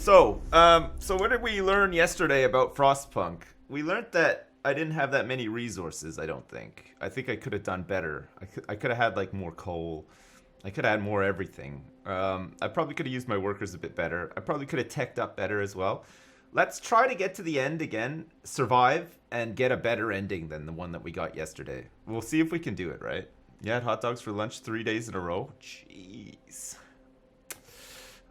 So what did we learn yesterday about Frostpunk? We learned that I didn't have that many resources, I don't think. I think I could have done better. I could have had, like, more coal. I could have had more everything. I probably could have used my workers a bit better. I probably could have teched up better as well. Let's try to get to the end again, survive, and get a better ending than the one that we got yesterday. We'll see if we can do it, right? You had hot dogs for lunch 3 days in a row? Jeez.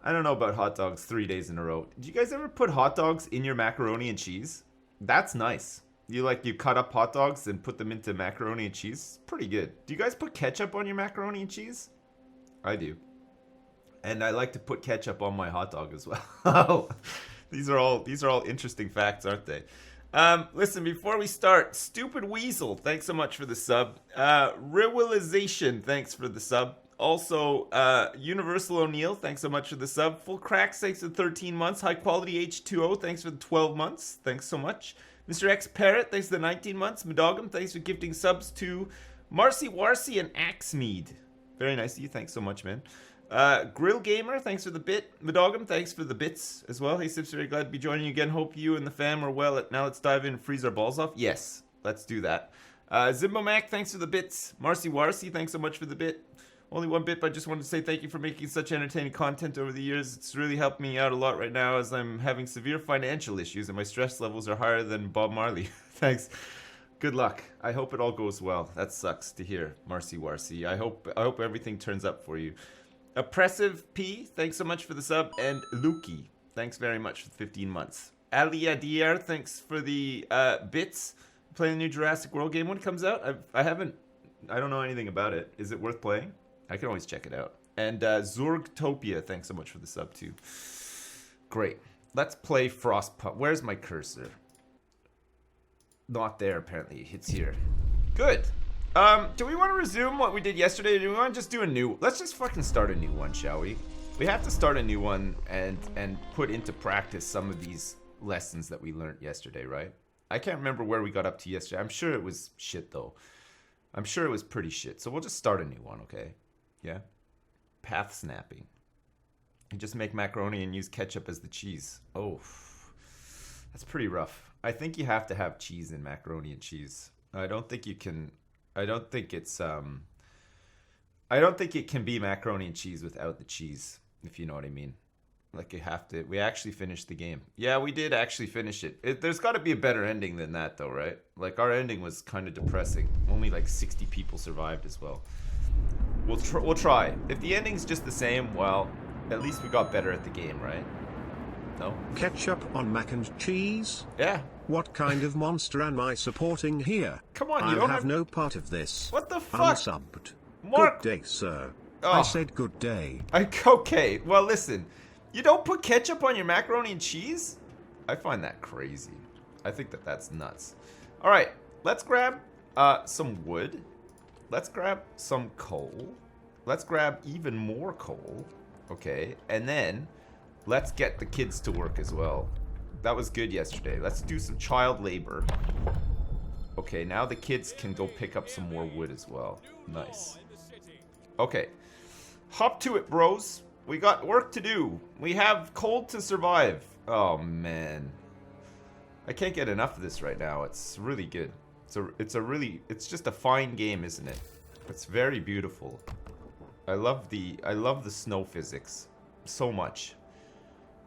I don't know about hot dogs 3 days in a row. Did you guys ever put hot dogs in your macaroni and cheese? That's nice. You cut up hot dogs and put them into macaroni and cheese? It's pretty good. Do you guys put ketchup on your macaroni and cheese? I do. And I like to put ketchup on my hot dog as well. These are all interesting facts, aren't they? Listen, before we start, Stupid Weasel, thanks so much for the sub. Realization, thanks for the sub. Also, Universal O'Neill, thanks so much for the sub. Full Cracks, thanks for the 13 months. High Quality H2O, thanks for the 12 months. Thanks so much. Mr. X Parrot, thanks for the 19 months. Madogam, thanks for gifting subs to Marcy Warcy and Axmead. Very nice of you, thanks so much, man. Grill Gamer, thanks for the bit. Madogam, thanks for the bits as well. Hey Sips, very glad to be joining you again. Hope you and the fam are well. Now let's dive in and freeze our balls off. Yes, let's do that. Zimbomac, thanks for the bits. Marcy Warcy, thanks so much for the bit. Only one bit, but I just wanted to say thank you for making such entertaining content over the years. It's really helped me out a lot right now as I'm having severe financial issues and my stress levels are higher than Bob Marley. Thanks. Good luck. I hope it all goes well. That sucks to hear, Marcy Warcy. I hope everything turns up for you. Oppressive P, thanks so much for the sub. And Luki, thanks very much for 15 months. Aliadir, thanks for the bits. Playing the new Jurassic World game when it comes out. I don't know anything about it. Is it worth playing? I can always check it out. And Zurgtopia, thanks so much for the sub too. Great. Let's play Frostpunk. Where's my cursor? Not there, apparently. It's here. Good. Do we want to resume what we did yesterday? Do we want to just do a new... Let's just fucking start a new one, shall we? We have to start a new one and put into practice some of these lessons that we learned yesterday, right? I can't remember where we got up to yesterday. I'm sure it was shit, though. I'm sure it was pretty shit. So we'll just start a new one, okay? Yeah? Path snapping. You just make macaroni and use ketchup as the cheese. Oh, that's pretty rough. I think you have to have cheese in macaroni and cheese. I don't think you can... I don't think it can be macaroni and cheese without the cheese, if you know what I mean. Like, you have to... We actually finished the game. Yeah, we did actually finish it. There's got to be a better ending than that, though, right? Like, our ending was kind of depressing. Only, like, 60 people survived as well. We'll try. If the ending's just the same, well, at least we got better at the game, right? No? Ketchup on mac and cheese? Yeah. What kind of monster am I supporting here? Come on, you I'll don't have no part of this. What the fuck? Unsubbed. Mark... Good day, sir. Oh. I said good day. Okay, well, listen. You don't put ketchup on your macaroni and cheese? I find that crazy. I think that's nuts. All right, let's grab some wood. Let's grab some coal. Let's grab even more coal. Okay, and then let's get the kids to work as well. That was good yesterday. Let's do some child labor. Okay, now the kids can go pick up some more wood as well. Nice. Okay, hop to it, bros. We got work to do. We have coal to survive. Oh, man. I can't get enough of this right now. It's really good. It's just a fine game, isn't it? It's very beautiful. I love the snow physics so much.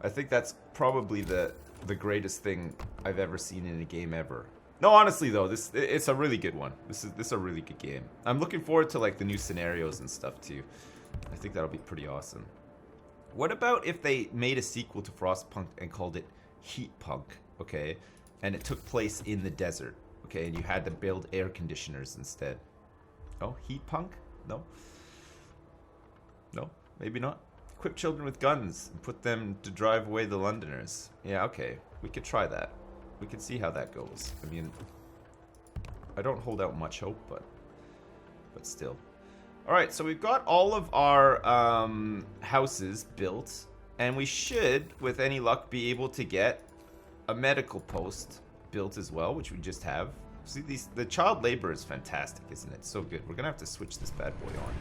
I think that's probably the greatest thing I've ever seen in a game ever. No, honestly though, it's a really good one. This is a really good game. I'm looking forward to like the new scenarios and stuff too. I think that'll be pretty awesome. What about if they made a sequel to Frostpunk and called it Heatpunk, okay? And it took place in the desert, okay? And you had to build air conditioners instead. Oh, Heatpunk? No? No, maybe not. Equip children with guns and put them to drive away the Londoners. Yeah, okay. We could try that. We can see how that goes. I mean, I don't hold out much hope, but still. Alright, so we've got all of our houses built, and we should, with any luck, be able to get a medical post built as well, which we just have. See, the child labor is fantastic, isn't it? So good. We're gonna have to switch this bad boy on.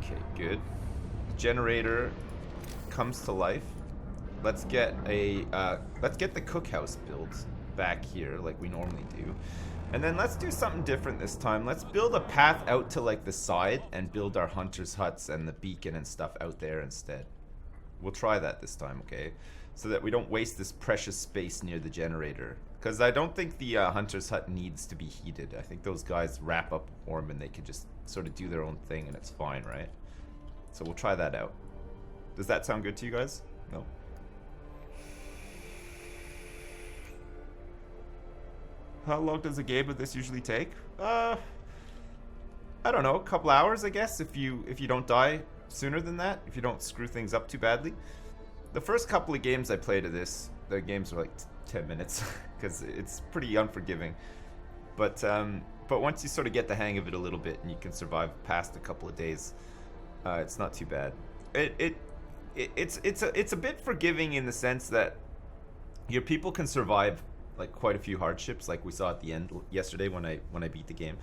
Okay, good. Generator comes to life, let's get the cookhouse built back here like we normally do. And then let's do something different this time. Let's build a path out to like the side and build our hunters' huts and the beacon and stuff out there instead. We'll try that this time, okay? So that we don't waste this precious space near the generator. Because I don't think the hunter's hut needs to be heated. I think those guys wrap up warm and they can just sort of do their own thing and it's fine, right? So we'll try that out. Does that sound good to you guys? No? How long does a game of this usually take? I don't know, a couple hours, I guess, if you don't die sooner than that, if you don't screw things up too badly. The first couple of games I played of this, the games were like 10 minutes, because it's pretty unforgiving. But once you sort of get the hang of it a little bit and you can survive past a couple of days, it's not too bad. It's a bit forgiving in the sense that your people can survive like quite a few hardships, like we saw at the end yesterday when I beat the game.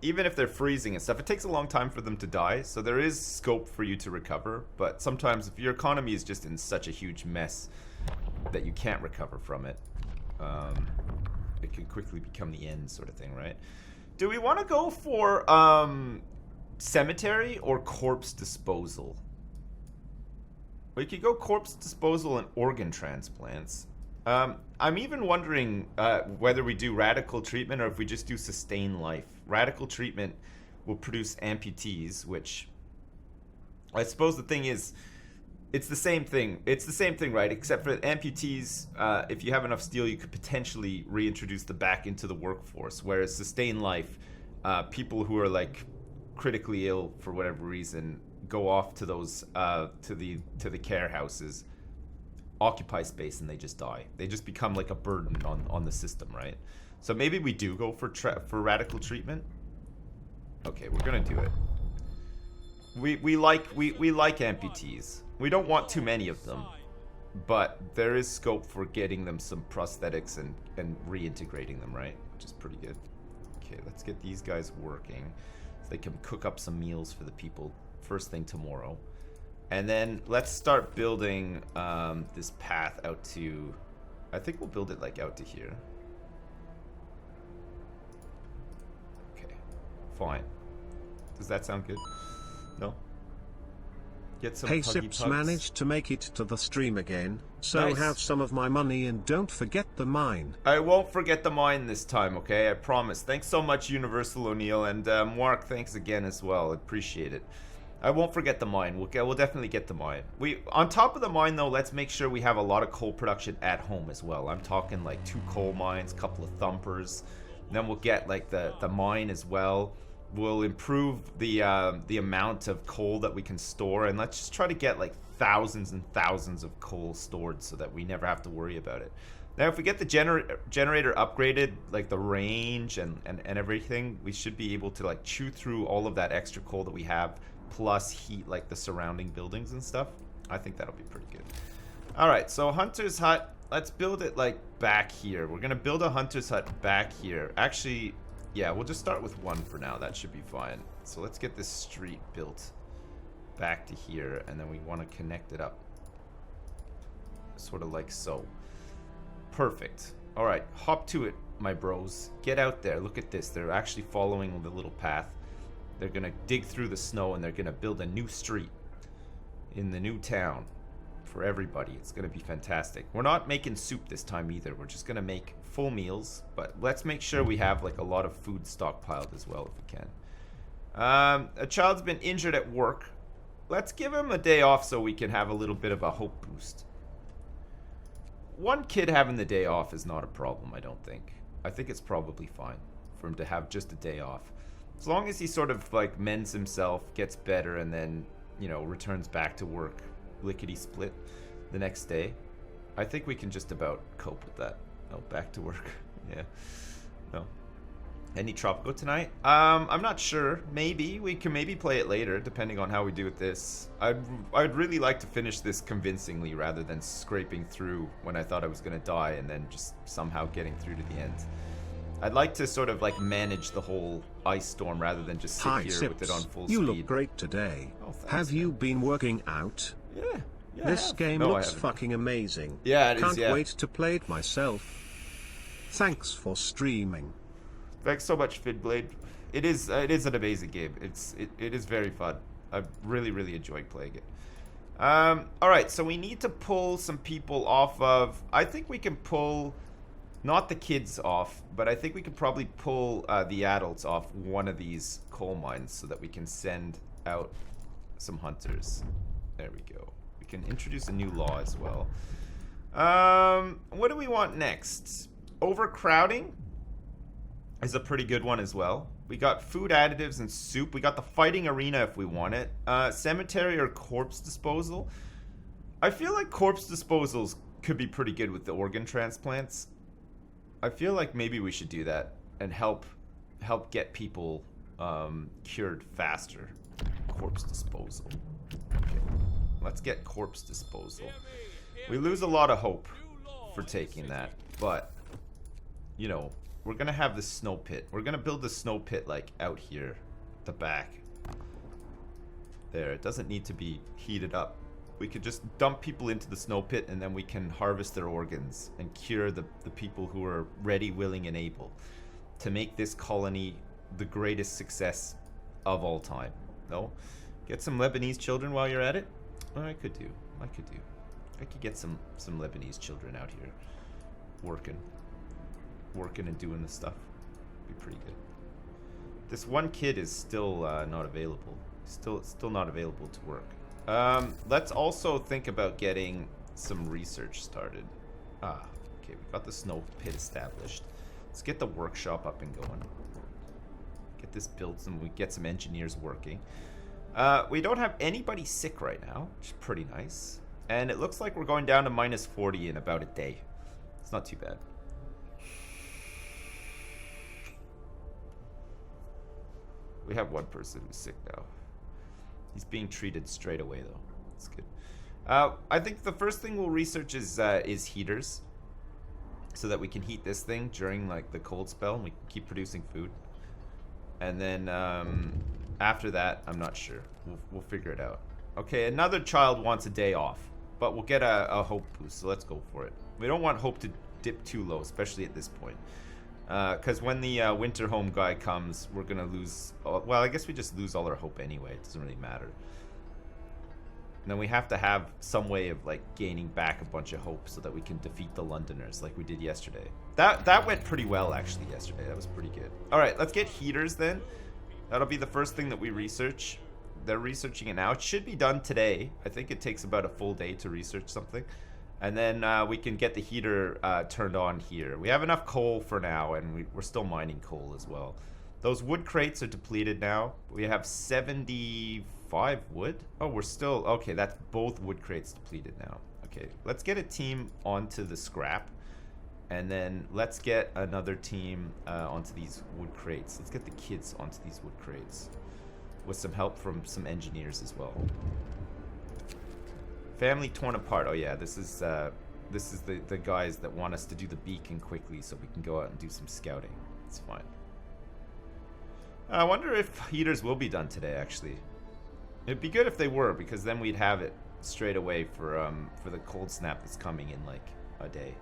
Even if they're freezing and stuff, it takes a long time for them to die, so there is scope for you to recover. But sometimes if your economy is just in such a huge mess that you can't recover from it, it can quickly become the end sort of thing, right? Do we want to go for cemetery or corpse disposal? We could go corpse disposal and organ transplants. I'm even wondering whether we do radical treatment or if we just do sustain life. Radical treatment will produce amputees, which I suppose the thing is, it's the same thing. It's the same thing, right? Except for amputees, if you have enough steel, you could potentially reintroduce them back into the workforce. Whereas sustain life, people who are like critically ill for whatever reason go off to those to the care houses, occupy space, and they just die. They just become like a burden on the system, right? So maybe we do go for radical treatment. Okay, we're gonna do it. We like amputees. We don't want too many of them, but there is scope for getting them some prosthetics and reintegrating them, right? Which is pretty good. Okay, let's get these guys working so they can cook up some meals for the people first thing tomorrow. And then let's start building this path out to, I think we'll build it like out to here. Okay, fine. Does that sound good? No? Get some Hey, puggy Sips pugs. managed to make it to the stream again, so Nice. have some of my money and don't forget the mine. I won't forget the mine this time, okay? I promise. Thanks so much, Universal O'Neill, and Mark, thanks again as well. I appreciate it. I won't forget the mine. We'll definitely get the mine. On top of the mine, though, let's make sure we have a lot of coal production at home as well. I'm talking like 2 coal mines, couple of thumpers. And then we'll get like the mine as well. We'll improve the amount of coal that we can store, and let's just try to get like thousands and thousands of coal stored so that we never have to worry about it. Now, if we get the generator upgraded, like the range and everything, we should be able to like chew through all of that extra coal that we have, plus heat like the surrounding buildings and stuff. I think that'll be pretty good. All right, so Hunter's Hut, let's build it like back here. We're gonna build a Hunter's Hut back here. Actually, yeah, we'll just start with 1 for now. That should be fine. So let's get this street built back to here, and then we want to connect it up sort of like so. Perfect. All right, hop to it, my bros. Get out there. Look at this. They're actually following the little path. They're gonna dig through the snow and they're gonna build a new street in the new town for everybody. It's gonna be fantastic. We're not making soup this time either. We're just gonna make full meals, but let's make sure we have like a lot of food stockpiled as well if we can. A child's been injured at work. Let's give him a day off so we can have a little bit of a hope boost. 1 kid having the day off is not a problem, I don't think. I think it's probably fine for him to have just a day off. As long as he sort of like mends himself, gets better, and then, you know, returns back to work lickety-split the next day, I think we can just about cope with that. Oh, back to work. Yeah. No. Any Tropico tonight? I'm not sure. Maybe. We can maybe play it later, depending on how we do with this. I'd really like to finish this convincingly rather than scraping through when I thought I was going to die and then just somehow getting through to the end. I'd like to sort of like manage the whole ice storm rather than just sit Hi, here Sips. with it on full You speed. look great today. Oh, thanks, Have you been working out? Yeah. Yeah, This game no, looks fucking amazing. Yeah, it is, Can't yeah. wait to play it myself. Thanks for streaming. Thanks so much, Fidblade. It is an amazing game. It is very fun. I really enjoyed playing it. All right, so we need to pull some people off of. I think we can pull, not the kids off, but I think we could probably pull the adults off one of these coal mines so that we can send out some hunters. There we go. We can introduce a new law as well. What do we want next? Overcrowding is a pretty good one as well. We got food additives and soup. We got the fighting arena if we want it. Cemetery or corpse disposal. I feel like corpse disposals could be pretty good with the organ transplants. I feel like maybe we should do that and help get people cured faster. Corpse disposal. Okay. Let's get corpse disposal. We lose a lot of hope for taking that, but you know, we're gonna have the snow pit. We're gonna build the snow pit like out here, at the back. There, it doesn't need to be heated up. We could just dump people into the snow pit and then we can harvest their organs and cure the people who are ready, willing, and able to make this colony the greatest success of all time. No? Get some Lebanese children while you're at it? Oh, I could do. I could get some Lebanese children out here working and doing the stuff. Be pretty good. This one kid is still not available. Still not available to work. Let's also think about getting some research started. Okay, we got the snow pit established. Let's get the workshop up and going. Get this built and we get some engineers working. We don't have anybody sick right now, which is pretty nice. And it looks like we're going down to minus 40 in about a day. It's not too bad. We have one person who's sick now. He's being treated straight away, though. That's good. I think the first thing we'll research is heaters, so that we can heat this thing during like the cold spell, and we can keep producing food. And then after that, I'm not sure. We'll figure it out. Okay, another child wants a day off, but we'll get a hope boost. So let's go for it. We don't want hope to dip too low, especially at this point. Because when the winter home guy comes, we're gonna lose. Well, I guess we just lose all our hope anyway. It doesn't really matter. And then we have to have some way of like gaining back a bunch of hope so that we can defeat the Londoners like we did yesterday. That went pretty well actually yesterday. That was pretty good. All right, let's get heaters then. That'll be the first thing that we research. They're researching it now. It should be done today. I think it takes about a full day to research something. And then we can get the heater turned on here. We have enough coal for now, and we're still mining coal as well. Those wood crates are depleted now. We have 75 wood. Oh, we're still... Okay, that's both wood crates depleted now. Okay, let's get a team onto the scrap. And then let's get another team onto these wood crates. Let's get the kids onto these wood crates. With some help from some engineers as well. Family torn apart. Oh yeah, this is the guys that want us to do the beacon quickly so we can go out and do some scouting. It's fine. I wonder if heaters will be done today, actually. It'd be good if they were, because then we'd have it straight away for the cold snap that's coming in like a day.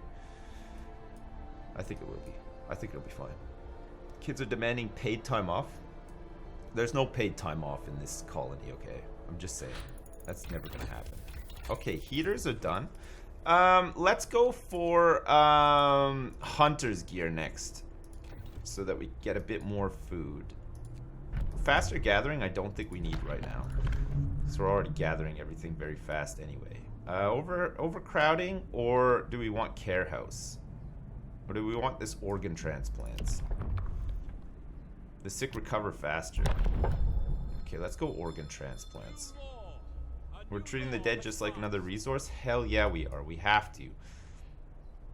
I think it will be. I think it'll be fine. Kids are demanding paid time off. There's no paid time off in this colony, okay? I'm just saying. That's never gonna happen. Okay, heaters are done. Let's go for hunter's gear next, so that we get a bit more food. Faster gathering, I don't think we need right now, so we're already gathering everything very fast anyway. Overcrowding, or do we want care house, or do we want this organ transplants? The sick recover faster. Okay, let's go organ transplants. We're treating the dead just like another resource? Hell yeah we are. We have to.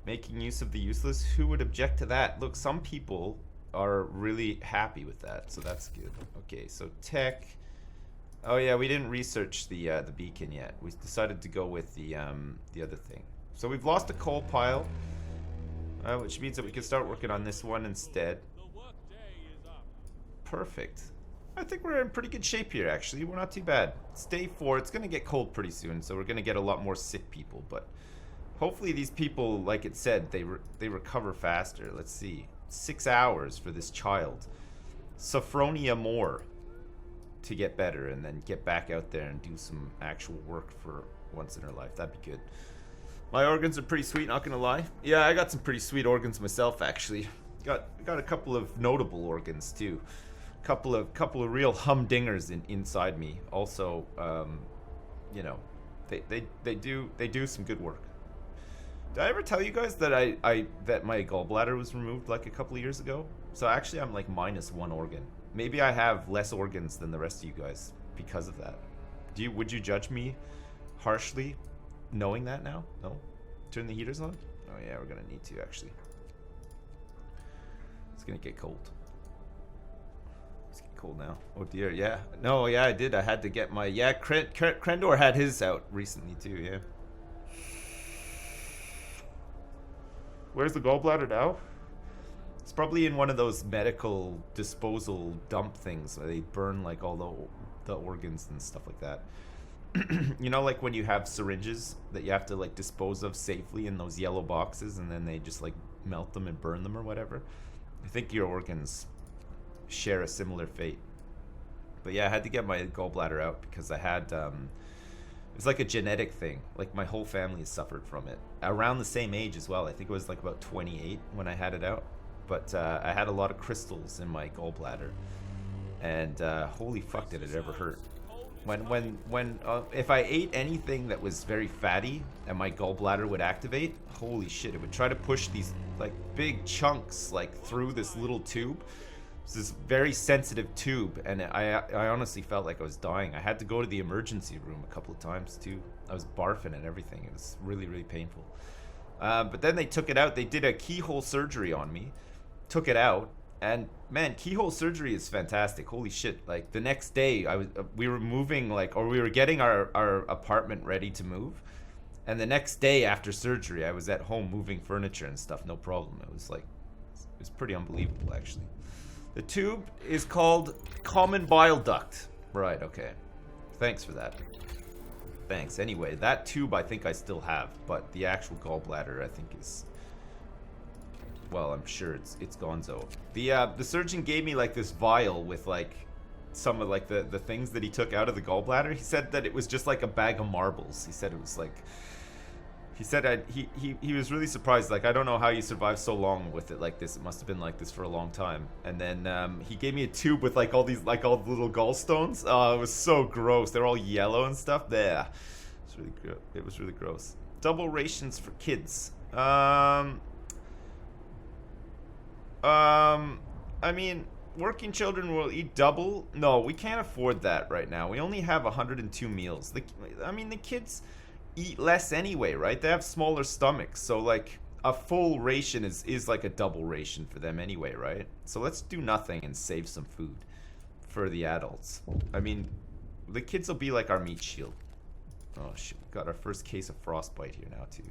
Making use of the useless? Who would object to that? Look, some people are really happy with that, so that's good. Okay, so tech. Oh yeah, we didn't research the beacon yet. We decided to go with the other thing. So we've lost a coal pile. Which means that we can start working on this one instead. Perfect. I think we're in pretty good shape here, actually. We're not too bad. It's day 4. It's going to get cold pretty soon, so we're going to get a lot more sick people. But hopefully these people, like it said, they recover faster. Let's see. 6 hours for this child. Sophronia more to get better and then get back out there and do some actual work for once in her life. That'd be good. My organs are pretty sweet, not gonna lie. Yeah, I got some pretty sweet organs myself, actually. Got a couple of notable organs too. Couple of real humdingers inside me. Also, you know, they do some good work. Did I ever tell you guys that that my gallbladder was removed like a couple of years ago? So actually, I'm like -1 organ. Maybe I have less organs than the rest of you guys because of that. Would you judge me harshly? Knowing that now? No? Turn the heaters on? Oh yeah, we're gonna need to actually. It's gonna get cold. It's getting cold now. Oh dear, yeah. No, yeah, I did. I had to get my... Yeah, Krendor had his out recently too, yeah. Where's the gallbladder now? It's probably in one of those medical disposal dump things where they burn like all the organs and stuff like that. You know, like when you have syringes that you have to like dispose of safely in those yellow boxes and then they just like melt them and burn them or whatever. I think your organs share a similar fate. But yeah, I had to get my gallbladder out because I had it's like a genetic thing. Like my whole family has suffered from it around the same age as well. I think it was like about 28 when I had it out. But I had a lot of crystals in my gallbladder, and holy fuck did it ever hurt. When if I ate anything that was very fatty and my gallbladder would activate, holy shit, it would try to push these like big chunks like through this little tube. It's this very sensitive tube, and I honestly felt like I was dying. I had to go to the emergency room a couple of times too. I was barfing and everything. It was really, really painful. But then they took it out. They did a keyhole surgery on me, took it out. And man, keyhole surgery is fantastic. Holy shit. Like the next day we were moving we were getting our apartment ready to move. And the next day after surgery, I was at home moving furniture and stuff. No problem. It was pretty unbelievable actually. The tube is called common bile duct. Right, okay. Thanks for that. Thanks. Anyway, that tube I think I still have, but the actual gallbladder I think is... Well, I'm sure it's gonzo. The surgeon gave me like this vial with like some of like the things that he took out of the gallbladder. He said that it was just like a bag of marbles. He said it was like... He said he was really surprised. Like, I don't know how you survived so long with it like this. It must have been like this for a long time. And then he gave me a tube with like all the little gallstones. Oh, it was so gross. They're all yellow and stuff. There, it was really gross. Double rations for kids. I mean, working children will eat double. No, we can't afford that right now. We only have 102 meals. The kids eat less anyway, right? They have smaller stomachs, so like a full ration is like a double ration for them anyway, right? So let's do nothing and save some food for the adults. I mean, the kids will be like our meat shield. Oh shit, we got our first case of frostbite here now too.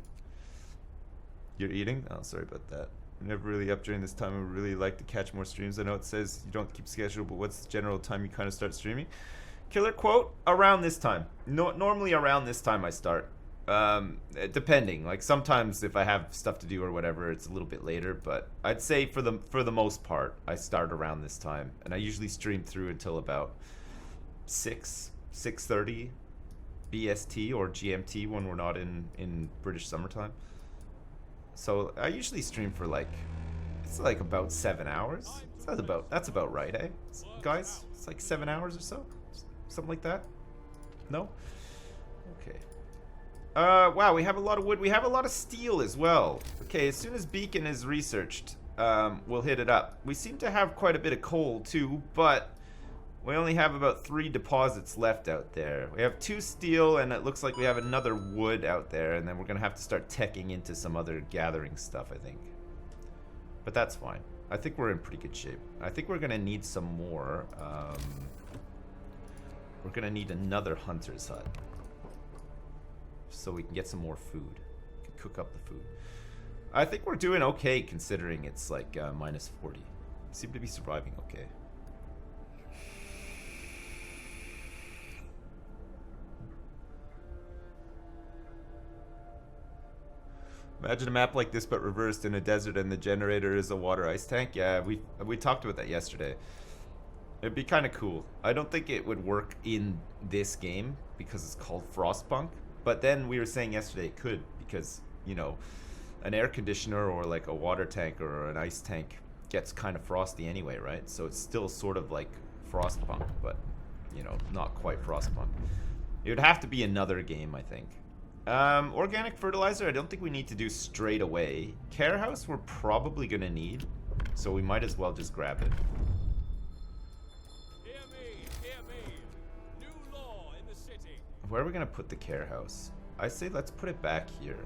You're eating? Oh, sorry about that. I'm never really up during this time. I would really like to catch more streams. I know it says you don't keep schedule, but what's the general time you kind of start streaming? Killer quote, around this time. No, normally around this time I start. Depending. Like sometimes if I have stuff to do or whatever, it's a little bit later, but I'd say for the most part, I start around this time. And I usually stream through until about 6:30 BST or GMT when we're not in British summertime. So I usually stream for like, it's like about 7 hours. That's about right, eh? Guys, it's like 7 hours or so? Something like that? No? Okay. Wow, we have a lot of wood. We have a lot of steel as well. Okay, as soon as Beacon is researched, we'll hit it up. We seem to have quite a bit of coal too, but we only have about 3 deposits left out there. We have 2 steel, and it looks like we have another wood out there, and then we're gonna have to start teching into some other gathering stuff, I think. But that's fine. I think we're in pretty good shape. I think we're gonna need some more. We're gonna need another hunter's hut, so we can get some more food. We can cook up the food. I think we're doing okay considering it's like minus 40. Seem to be surviving okay. Imagine a map like this but reversed in a desert and the generator is a water ice tank. Yeah, we talked about that yesterday. It'd be kind of cool. I don't think it would work in this game because it's called Frostpunk. But then we were saying yesterday it could because, you know, an air conditioner or like a water tank or an ice tank gets kind of frosty anyway, right? So it's still sort of like Frostpunk, but, you know, not quite Frostpunk. It would have to be another game, I think. Organic fertilizer, I don't think we need to do straight away. Care house, we're probably going to need, so we might as well just grab it. Hear me. New law in the city. Where are we going to put the care house? I say let's put it back here.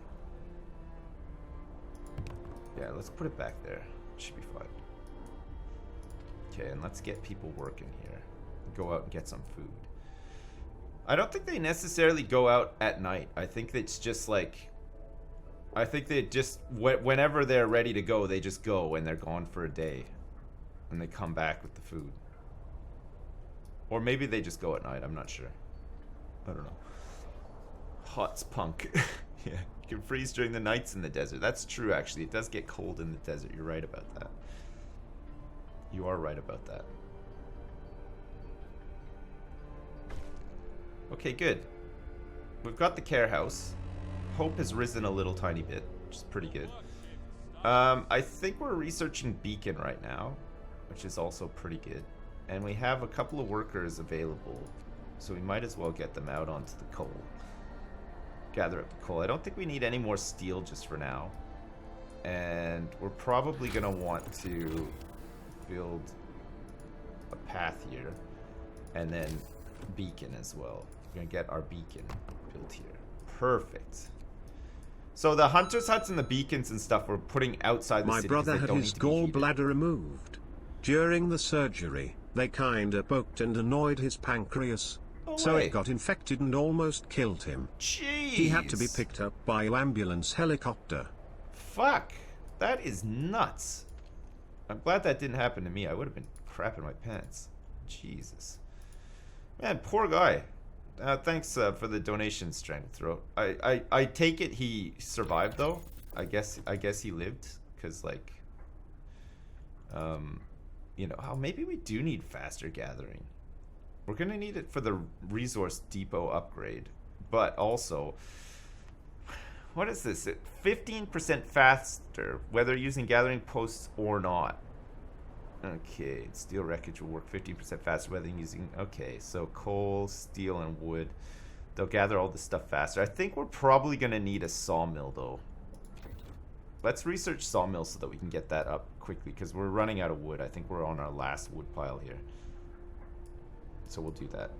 Yeah, let's put it back there. Should be fine. Okay, and let's get people working here. Go out and get some food. I don't think they necessarily go out at night. I think it's just like... I think they just... Whenever they're ready to go, they just go and they're gone for a day. And they come back with the food. Or maybe they just go at night. I'm not sure. I don't know. Hot's punk. Yeah, you can freeze during the nights in the desert. That's true, actually. It does get cold in the desert. You're right about that. You are right about that. Okay, good. We've got the care house. Hope has risen a little tiny bit, which is pretty good. I think we're researching Beacon right now, which is also pretty good. And we have a couple of workers available, so we might as well get them out onto the coal. Gather up the coal. I don't think we need any more steel just for now. And we're probably going to want to build a path here. And then beacon as well. We're going to get our beacon built here. Perfect. So the hunters' huts and the beacons and stuff we're putting outside the city. My brother had his gallbladder removed. During the surgery, they kinda poked and annoyed his pancreas. So it got infected and almost killed him. Jeez. He had to be picked up by ambulance helicopter. Fuck. That is nuts. I'm glad that didn't happen to me. I would have been crapping my pants. Jesus. Man, poor guy. Thanks for the donation, Stranded Throat. I take it he survived though. I guess he lived, cause like, you know, maybe we do need faster gathering. We're gonna need it for the resource depot upgrade, but also, what is this? 15% faster, whether using gathering posts or not. Okay, steel wreckage will work 15% faster whether using... Okay, so coal, steel, and wood. They'll gather all this stuff faster. I think we're probably going to need a sawmill, though. Let's research sawmills so that we can get that up quickly, because we're running out of wood. I think we're on our last wood pile here. So we'll do that.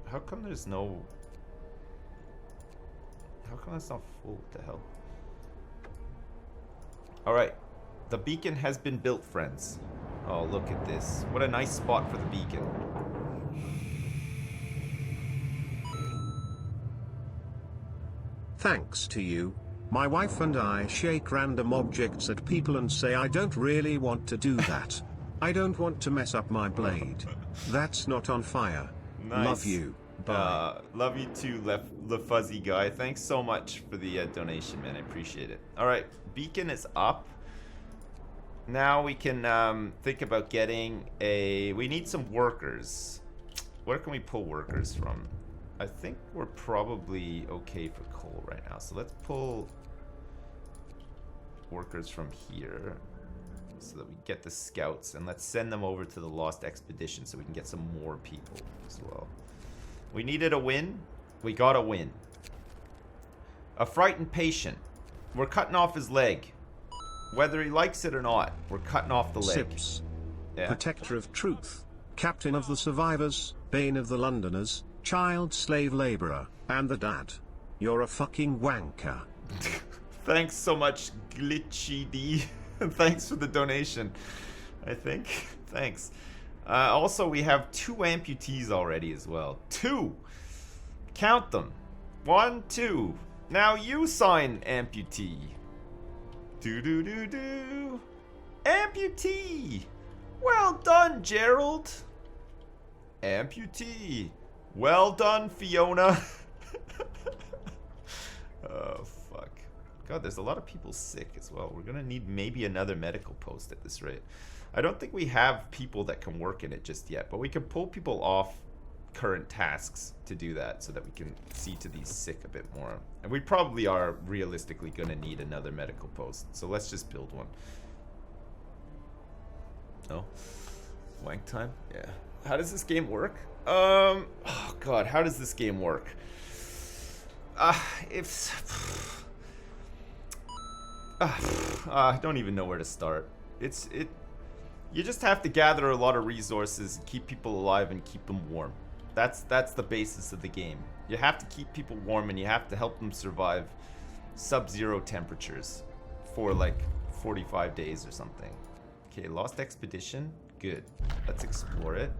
How come there's no... How come it's not full? What the hell? Alright. The beacon has been built, friends. Oh, look at this. What a nice spot for the beacon. Thanks to you, my wife and I shake random objects at people and say I don't really want to do that. I don't want to mess up my blade. That's not on fire. Nice. Love you. Bye. Love you too, Le Fuzzy Guy. Thanks so much for the donation, man. I appreciate it. Alright, beacon is up. Now we can think about getting a... We need some workers. Where can we pull workers from? I think we're probably okay for coal right now. So let's pull workers from here so that we get the scouts. And let's send them over to the Lost Expedition so we can get some more people as well. We needed a win. We got a win. A frightened patient. We're cutting off his leg. Whether he likes it or not, we're cutting off the leg. Sips. Yeah. Protector of truth. Captain of the survivors. Bane of the Londoners. Child slave laborer. And the dad. You're a fucking wanker. Thanks so much, Glitchy D. Thanks for the donation, I think. Thanks. Also, we have 2 amputees already as well. 2! Count them. 1, 2. Now you sign amputee. Do do do do. Amputee. Well done, Gerald. Amputee. Well done, Fiona. Oh, fuck. God, there's a lot of people sick as well. We're gonna need maybe another medical post at this rate. I don't think we have people that can work in it just yet, but we can pull people off current tasks to do that so that we can see to these sick a bit more. And we probably are realistically gonna need another medical post, so let's just build one. Oh, wank time? Yeah. How does this game work? Oh god, how does this game work? I don't even know where to start. You just have to gather a lot of resources, keep people alive, and keep them warm. That's the basis of the game. You have to keep people warm, and you have to help them survive sub-zero temperatures for like 45 days or something. Okay, Lost Expedition. Good. Let's explore it.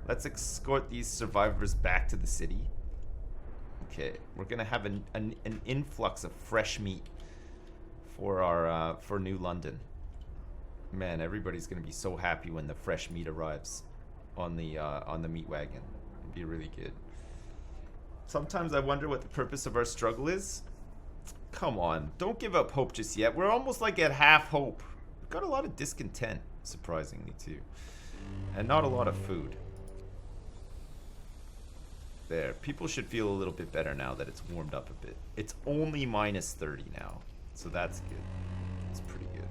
Let's escort these survivors back to the city. Okay, we're gonna have an influx of fresh meat for our for New London. Man, everybody's gonna be so happy when the fresh meat arrives on the meat wagon. It'd be really good. Sometimes I wonder what the purpose of our struggle is. Come on, don't give up hope just yet. We're almost like at half hope. We've got a lot of discontent, surprisingly too, and not a lot of food. There, people should feel a little bit better now that it's warmed up a bit. It's only minus 30 now, so that's good. It's pretty good.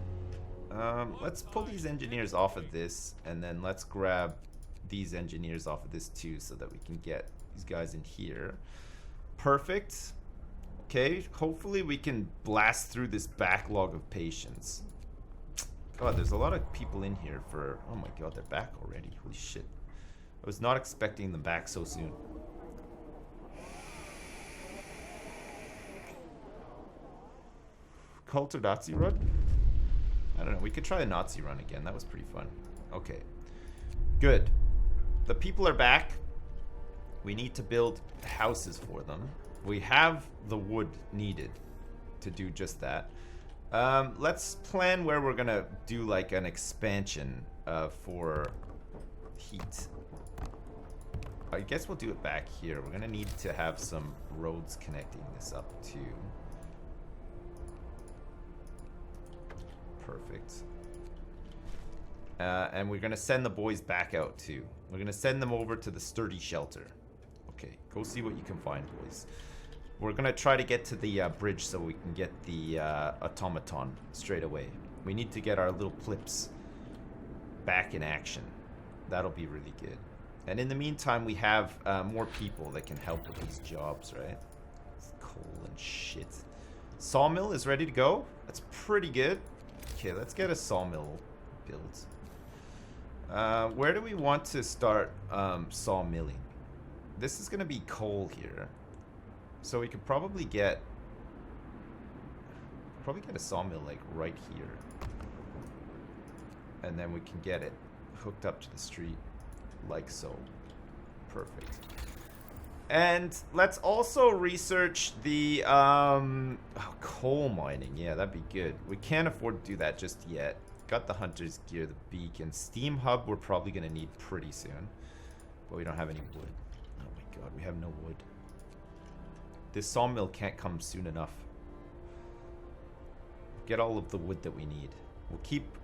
Let's pull these engineers off of this, and then let's grab these engineers off of this too, so that we can get these guys in here. Perfect. Okay, hopefully we can blast through this backlog of patients. God, there's a lot of people in here for... Oh my god, they're back already. Holy shit. I was not expecting them back so soon. Cult or Nazi run? I don't know. We could try a Nazi run again. That was pretty fun. Okay. Good. The people are back. We need to build houses for them. We have the wood needed to do just that. Let's plan where we're gonna do like an expansion for heat. I guess we'll do it back here. We're gonna need to have some roads connecting this up too. Perfect. And we're gonna send the boys back out too. We're gonna send them over to the sturdy shelter. Okay, go see what you can find, boys. We're gonna try to get to the bridge so we can get the automaton straight away. We need to get our little plips back in action. That'll be really good. And in the meantime, we have more people that can help with these jobs, right? It's coal and shit. Sawmill is ready to go. That's pretty good. Okay, let's get a sawmill built. Where do we want to start sawmilling? This is gonna be coal here, so we could probably get a sawmill like right here, and then we can get it hooked up to the street like so. Perfect. And let's also research the coal mining. Yeah, that'd be good. We can't afford to do that just yet. Got the hunter's gear, the beacon. Steam hub we're probably going to need pretty soon. But we don't have any wood. Oh my god, we have no wood. This sawmill can't come soon enough. Get all of the wood that we need.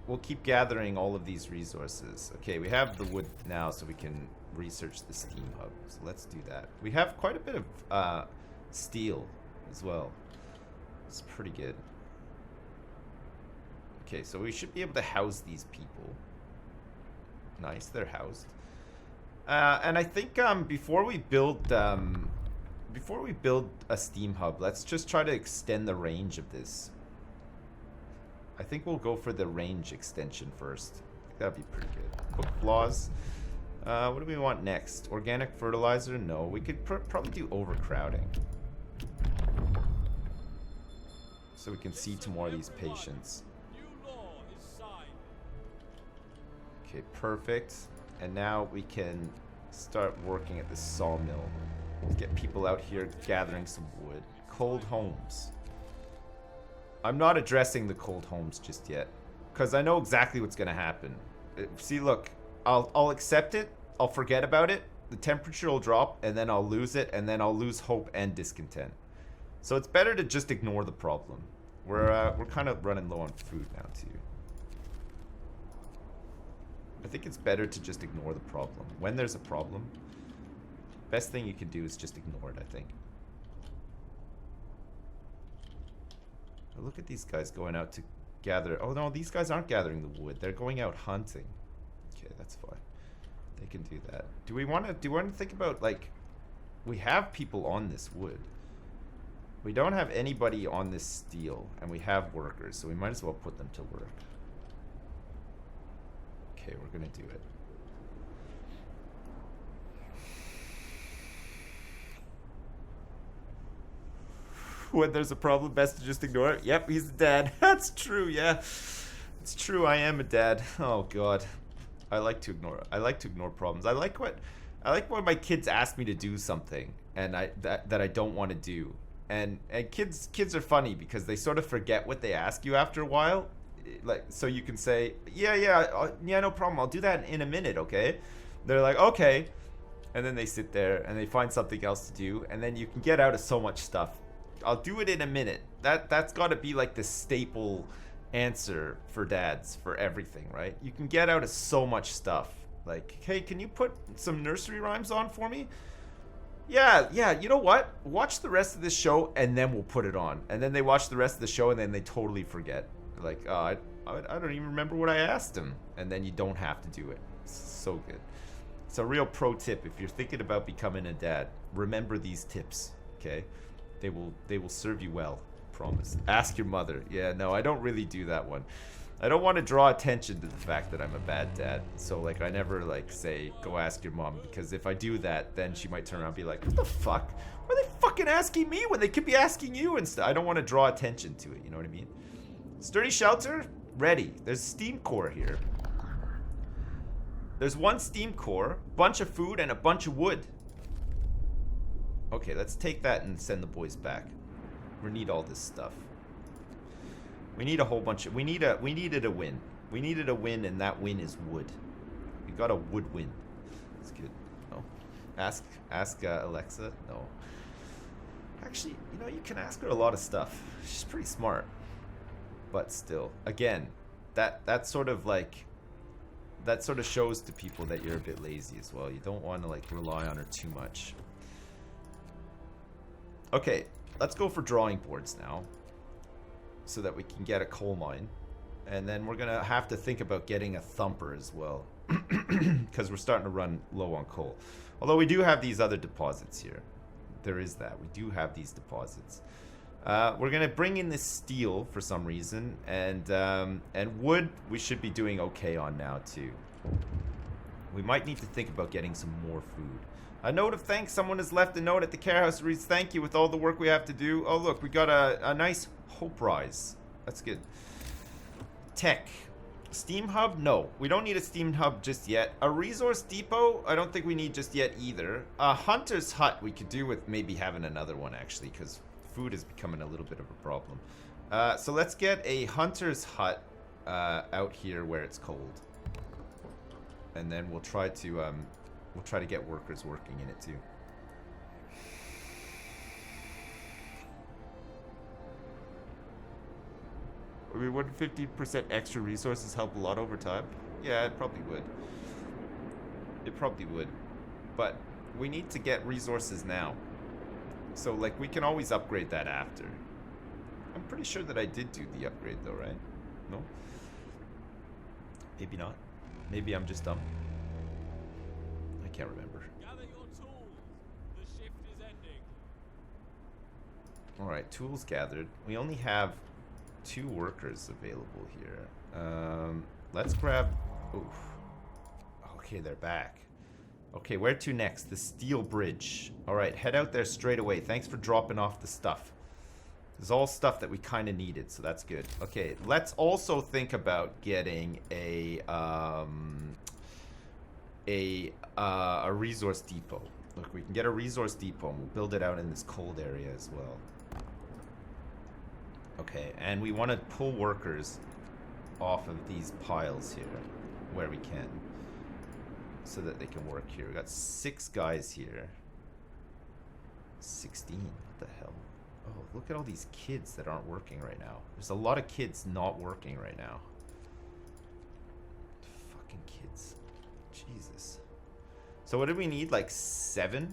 We'll keep gathering all of these resources. Okay, we have the wood now, so we can research the steam hub. So let's do that. We have quite a bit of steel as well. It's pretty good. Okay, so we should be able to house these people. Nice, they're housed. And I think before we build a steam hub, let's just try to extend the range of this. I think we'll go for the range extension first. That'd be pretty good. Book flaws. What do we want next? Organic fertilizer? No, we could probably do overcrowding. So we can see to more of these patients. Okay, perfect. And now we can start working at the sawmill. Let's get people out here gathering some wood. Cold homes. I'm not addressing the cold homes just yet, because I know exactly what's gonna happen. See, look, I'll accept it. I'll forget about it. The temperature will drop, and then I'll lose it, and then I'll lose hope and discontent. So it's better to just ignore the problem. We're kind of running low on food now too. I think it's better to just ignore the problem. When there's a problem, best thing you can do is just ignore it, I think. But look at these guys going out to gather. Oh no, these guys aren't gathering the wood. They're going out hunting. Okay, that's fine. They can do that. Do we want to think about, like, we have people on this wood. We don't have anybody on this steel, and we have workers, so we might as well put them to work. Okay, we're gonna do it. When there's a problem, best to just ignore it. Yep, he's a dad. That's true, yeah. It's true, I am a dad. Oh god. I like to ignore problems. I like when my kids ask me to do something and that I don't want to do. And kids are funny because they sort of forget what they ask you after a while. Like, so you can say, yeah, no problem. I'll do that in a minute, okay? They're like, okay. And then they sit there and they find something else to do, and then you can get out of so much stuff. I'll do it in a minute. That's got to be like the staple answer for dads for everything, right? You can get out of so much stuff. Like, hey, can you put some nursery rhymes on for me? Yeah, you know what? Watch the rest of this show and then we'll put it on. And then they watch the rest of the show and then they totally forget. Like, I don't even remember what I asked him. And then you don't have to do it. It's so good. It's a real pro tip. If you're thinking about becoming a dad, remember these tips, okay? They will serve you well. Promise. Ask your mother. Yeah, no, I don't really do that one. I don't want to draw attention to the fact that I'm a bad dad. So, like, I never, like, say, go ask your mom. Because if I do that, then she might turn around and be like, what the fuck? Why are they fucking asking me when they could be asking you and stuff? I don't want to draw attention to it, you know what I mean? Sturdy shelter? Ready. There's a steam core here. There's one steam core, bunch of food, and a bunch of wood. Okay, let's take that and send the boys back. We need all this stuff. We need a whole bunch of... We needed a win. We needed a win, and that win is wood. We got a wood win. That's good. No. Ask Alexa. No. Actually, you know, you can ask her a lot of stuff. She's pretty smart. But still, again, that sort of shows to people that you're a bit lazy as well. You don't want to, like, rely on her too much. Okay, let's go for drawing boards now, so that we can get a coal mine. And then we're gonna have to think about getting a thumper as well, because we're starting to run low on coal. Although we do have these other deposits here. There is that. We do have these deposits. We're gonna bring in this steel for some reason, and wood we should be doing okay on now too. We might need to think about getting some more food. A note of thanks. Someone has left a note at the care house. Reads, thank you with all the work we have to do. Oh, look, we got a nice hope rise. That's good. Tech. Steam hub? No, we don't need a steam hub just yet. A resource depot? I don't think we need just yet either. A hunter's hut we could do with maybe having another one, actually, because food is becoming a little bit of a problem. So let's get a hunter's hut out here where it's cold. And then we'll try to get workers working in it too. I mean, wouldn't 50% extra resources help a lot over time? Yeah, it probably would. It probably would. But we need to get resources now. So, like, we can always upgrade that after. I'm pretty sure that I did do the upgrade though, right? No? Maybe not. Maybe I'm just dumb. I can't remember. Gather your tools. The shift is ending. Alright, tools gathered. We only have 2 workers available here. Let's grab... Oof. Okay, they're back. Okay, where to next? The steel bridge. Alright, head out there straight away. Thanks for dropping off the stuff. There's all stuff that we kind of needed, so that's good. Okay, let's also think about getting a resource depot. Look, we can get a resource depot and we'll build it out in this cold area as well. Okay, and we want to pull workers off of these piles here where we can so that they can work here. We got 6 guys here. 16. What the hell? Oh, look at all these kids that aren't working right now. There's a lot of kids not working right now. Fucking kids. Jesus. So what do we need? Like 7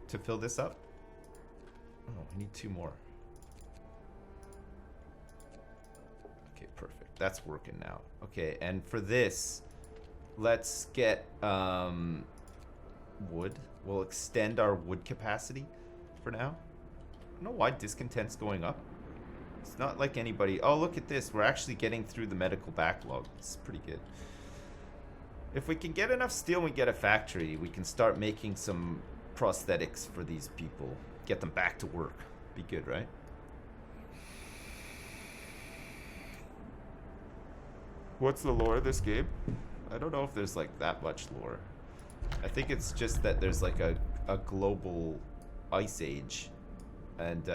to fill this up? Oh, we need 2 more. Okay, perfect. That's working now. Okay, and for this, let's get wood. We'll extend our wood capacity for now. I don't know why discontent's going up. It's not like anybody... Oh, look at this. We're actually getting through the medical backlog. It's pretty good. If we can get enough steel and we get a factory, we can start making some prosthetics for these people. Get them back to work. Be good, right? What's the lore of this game? I don't know if there's like that much lore. I think it's just that there's like a global ice age. And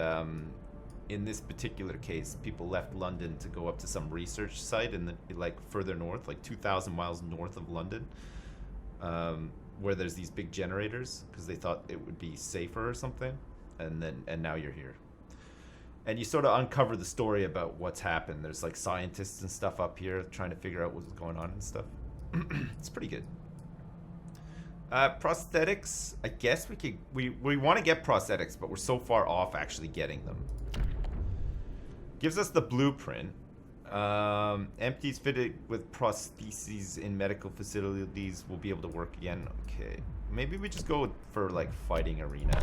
in this particular case, people left London to go up to some research site in the like further north, like 2,000 miles north of London, where there's these big generators because they thought it would be safer or something. And now you're here. And you sort of uncover the story about what's happened. There's like scientists and stuff up here trying to figure out what's going on and stuff. It's pretty good. Prosthetics, I guess we want to get prosthetics, but we're so far off actually getting them. Gives us the blueprint. Empties fitted with prostheses in medical facilities will be able to work again. Okay, maybe we just go for like fighting arena.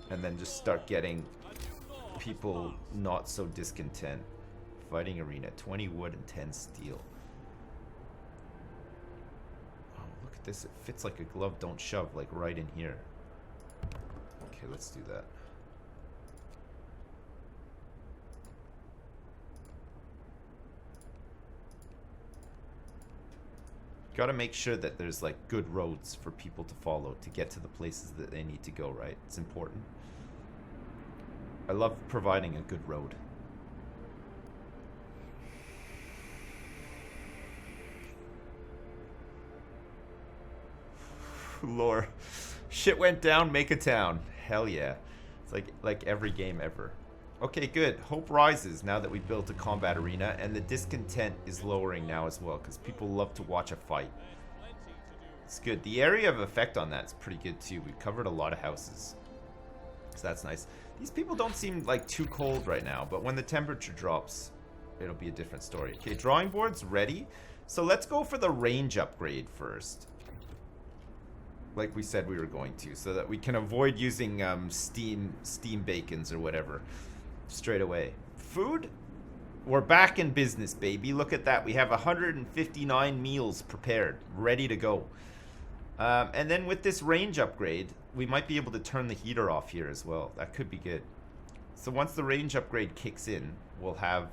And then just start getting people not so discontent. Fighting arena, 20 wood and 10 steel. Oh, look at this. It fits like a glove, don't shove, like right in here. Okay, let's do that. Got to make sure that there's like good roads for people to follow to get to the places that they need to go, right? It's important. I love providing a good road. Lore. Shit went down, make a town. Hell yeah. It's like every game ever. Okay, good. Hope rises now that we built a combat arena, and the discontent is lowering now as well, because people love to watch a fight. It's good. The area of effect on that's pretty good too. We've covered a lot of houses. So that's nice. These people don't seem like too cold right now, but when the temperature drops, it'll be a different story. Okay, drawing board's ready. So let's go for the range upgrade first. Like we said we were going to, so that we can avoid using steam bacons or whatever straight away. Food? We're back in business, baby. Look at that. We have 159 meals prepared, ready to go. And then with this range upgrade, we might be able to turn the heater off here as well. That could be good. So once the range upgrade kicks in, we'll have,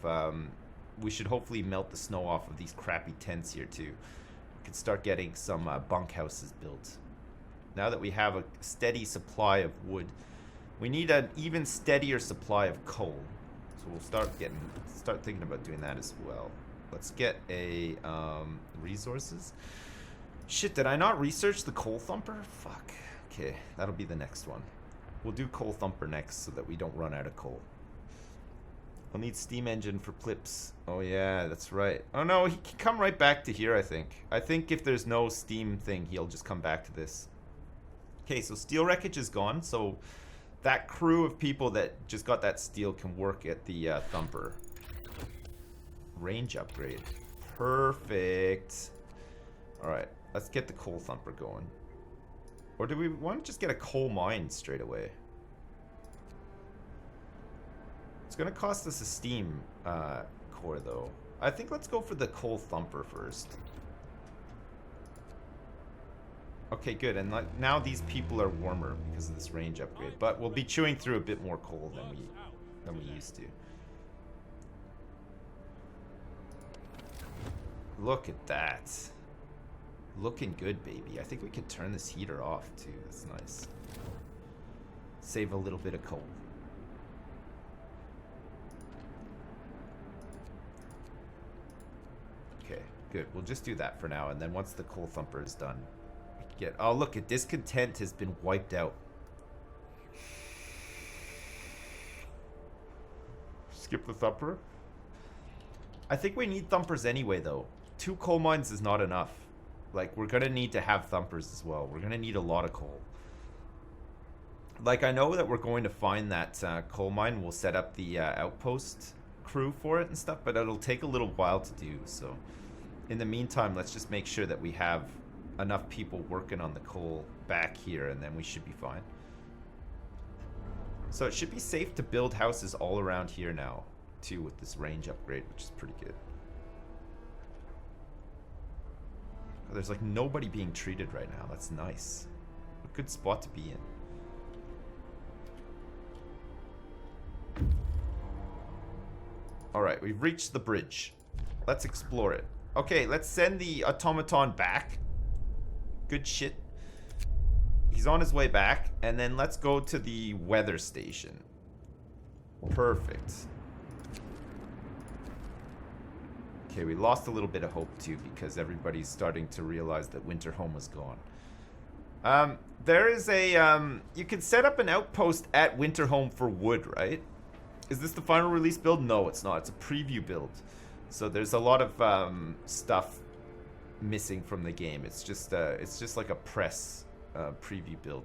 we should hopefully melt the snow off of these crappy tents here too. We can start getting some bunkhouses built. Now that we have a steady supply of wood, we need an even steadier supply of coal. So we'll start thinking about doing that as well. Let's get a resources. Shit, did I not research the coal thumper? Fuck. Okay, that'll be the next one. We'll do coal thumper next so that we don't run out of coal. I'll need steam engine for clips. Oh yeah, that's right. Oh no, he can come right back to here, I think. I think if there's no steam thing, he'll just come back to this. Okay, so steel wreckage is gone, so that crew of people that just got that steel can work at the thumper. Range upgrade. Perfect. Alright, let's get the coal thumper going. Or do we want to just get a coal mine straight away? It's going to cost us a steam core, though. I think let's go for the coal thumper first. Okay, good. And like, now these people are warmer because of this range upgrade. But we'll be chewing through a bit more coal than we used to. Look at that. Looking good, baby. I think we can turn this heater off, too. That's nice. Save a little bit of coal. Good. We'll just do that for now, and then once the coal thumper is done, we can get... Oh, look, discontent has been wiped out. Skip the thumper. I think we need thumpers anyway, though. 2 coal mines is not enough. Like, we're gonna need to have thumpers as well. We're gonna need a lot of coal. Like, I know that we're going to find that coal mine. We'll set up the outpost crew for it and stuff, but it'll take a little while to do, so... In the meantime, let's just make sure that we have enough people working on the coal back here, and then we should be fine. So it should be safe to build houses all around here now, too, with this range upgrade, which is pretty good. Oh, there's like nobody being treated right now. That's nice. A good spot to be in. Alright, we've reached the bridge. Let's explore it. Okay, let's send the Automaton back. Good shit. He's on his way back. And then let's go to the weather station. Perfect. Okay, we lost a little bit of hope too because everybody's starting to realize that Winterhome was gone. There is a... you can set up an outpost at Winterhome for wood, right? Is this the final release build? No, it's not. It's a preview build. So there's a lot of stuff missing from the game. It's just like a press preview build.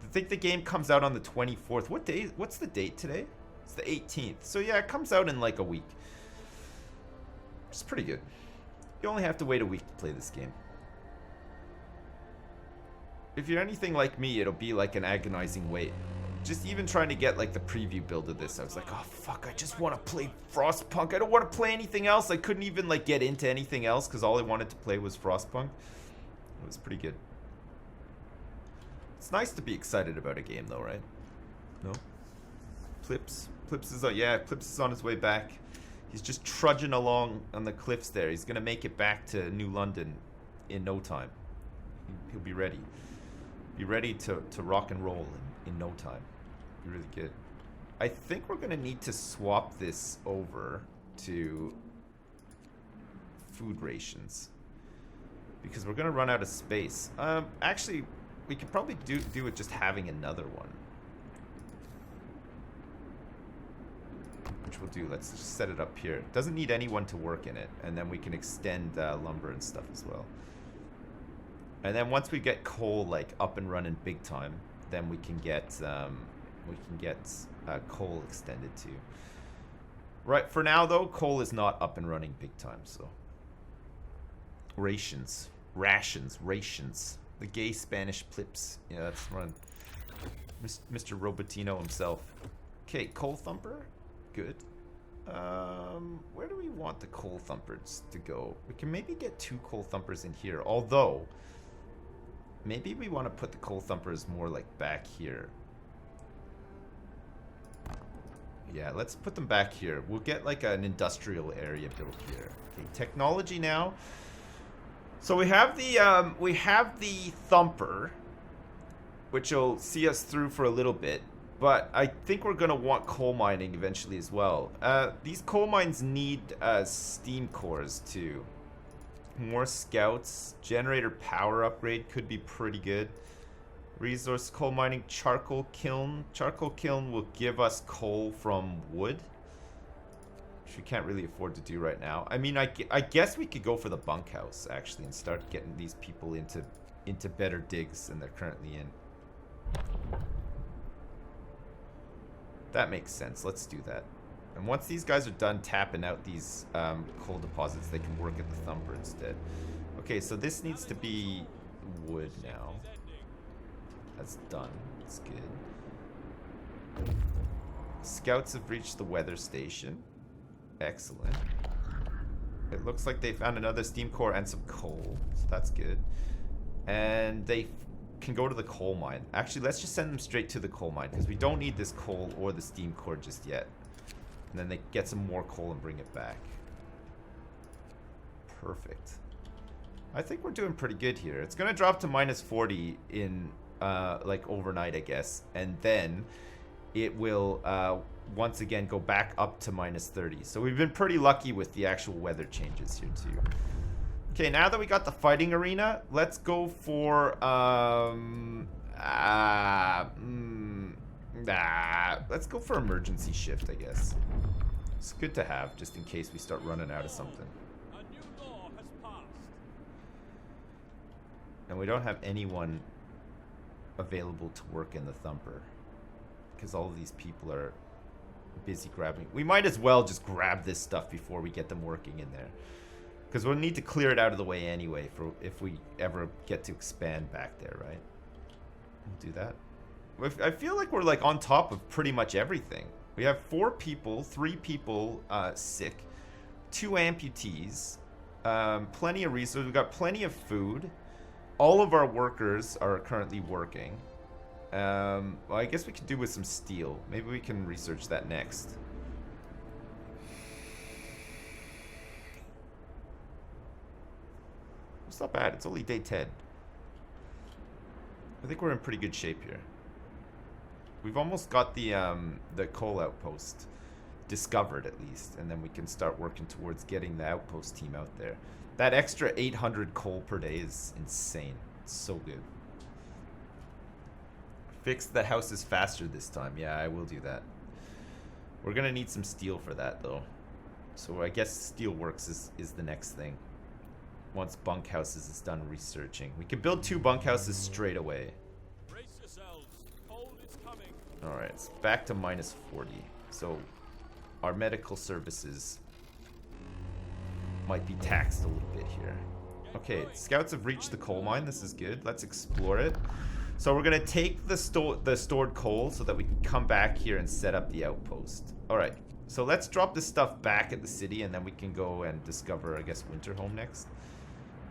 I think the game comes out on the 24th. What day? What's the date today? It's the 18th. So yeah, it comes out in like a week. It's pretty good. You only have to wait a week to play this game. If you're anything like me, it'll be like an agonizing wait. Just even trying to get like the preview build of this, I was like, oh fuck, I just want to play Frostpunk. I don't want to play anything else. I couldn't even like get into anything else because all I wanted to play was Frostpunk. It was pretty good. It's nice to be excited about a game though, right? No? Plips is yeah, Plips is on his way back. He's just trudging along on the cliffs there. He's gonna make it back to New London in no time. He'll be ready. Be ready to rock and roll in no time. Be really good. I think we're gonna need to swap this over to food rations because we're gonna run out of space. Actually, we could probably do with just having another one, which we'll do. Let's just set it up here. It doesn't need anyone to work in it, and then we can extend lumber and stuff as well. And then once we get coal like up and running big time, then we can get coal extended too. Right, for now though, coal is not up and running big time, so rations. The gay Spanish Plips. Yeah, that's run. Mr. Robottino himself. Okay, coal thumper. Good. Where do we want the coal thumpers to go? We can maybe get 2 coal thumpers in here, although maybe we want to put the coal thumpers more like back here. Yeah, let's put them back here. We'll get like an industrial area built here. Okay, technology now. So we have the thumper, which will see us through for a little bit. But I think we're gonna want coal mining eventually as well. These coal mines need steam cores too. More scouts. Generator power upgrade could be pretty good. Resource coal mining. Charcoal kiln. Charcoal kiln will give us coal from wood, which we can't really afford to do right now. I mean, I guess we could go for the bunkhouse actually and start getting these people into better digs than they're currently in. That makes sense. Let's do that. And once these guys are done tapping out these coal deposits, they can work at the thumper instead. Okay, so this needs to be wood now. That's done. That's good. Scouts have reached the weather station. Excellent. It looks like they found another steam core and some coal, so that's good. And they can go to the coal mine. Actually, let's just send them straight to the coal mine because we don't need this coal or the steam core just yet. And then they get some more coal and bring it back. Perfect. I think we're doing pretty good here. It's gonna drop to -40 in like overnight, I guess, and then it will once again go back up to -30. So we've been pretty lucky with the actual weather changes here too. Okay, now that we got the fighting arena, let's go for let's go for emergency shift, I guess. It's good to have just in case we start running out of something. A new law has passed. And we don't have anyone available to work in the thumper because all of these people are busy grabbing. We might as well just grab this stuff before we get them working in there, because we'll need to clear it out of the way anyway for if we ever get to expand back there, right? We'll do that. I feel like we're like on top of pretty much everything. We have 4 people, 3 people sick, 2 amputees, plenty of resources. We've got plenty of food. All of our workers are currently working. Well, I guess we could do with some steel. Maybe we can research that next. It's not bad. It's only day 10. I think we're in pretty good shape here. We've almost got the coal outpost discovered at least, and then we can start working towards getting the outpost team out there. That extra 800 coal per day is insane. It's so good. Fix the houses faster this time. Yeah, I will do that. We're gonna need some steel for that though. So I guess steelworks is the next thing. Once bunkhouses is done researching. We can build 2 bunkhouses straight away. Brace yourselves. Cold is coming. Alright, it's back to minus 40. So our medical services might be taxed a little bit here. Okay, scouts have reached the coal mine. This is good. Let's explore it. So we're gonna take the stored coal so that we can come back here and set up the outpost. Alright, so let's drop this stuff back at the city and then we can go and discover, I guess, Winterhome next.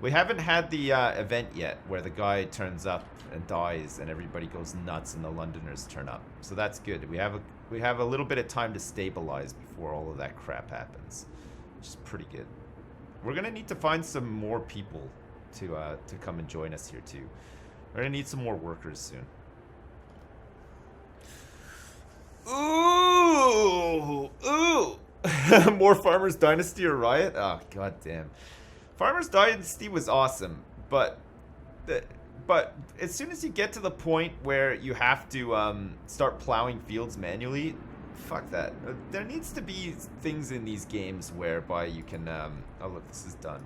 We haven't had the event yet where the guy turns up and dies and everybody goes nuts and the Londoners turn up. So that's good. We have a little bit of time to stabilize before all of that crap happens, which is pretty good. We're gonna need to find some more people to come and join us here too. We're gonna need some more workers soon. Ooh, ooh! More Farmers Dynasty or Riot? Oh, god damn. Farmers Dynasty was awesome, but as soon as you get to the point where you have to start plowing fields manually, fuck that. There needs to be things in these games whereby you can oh look, this is done.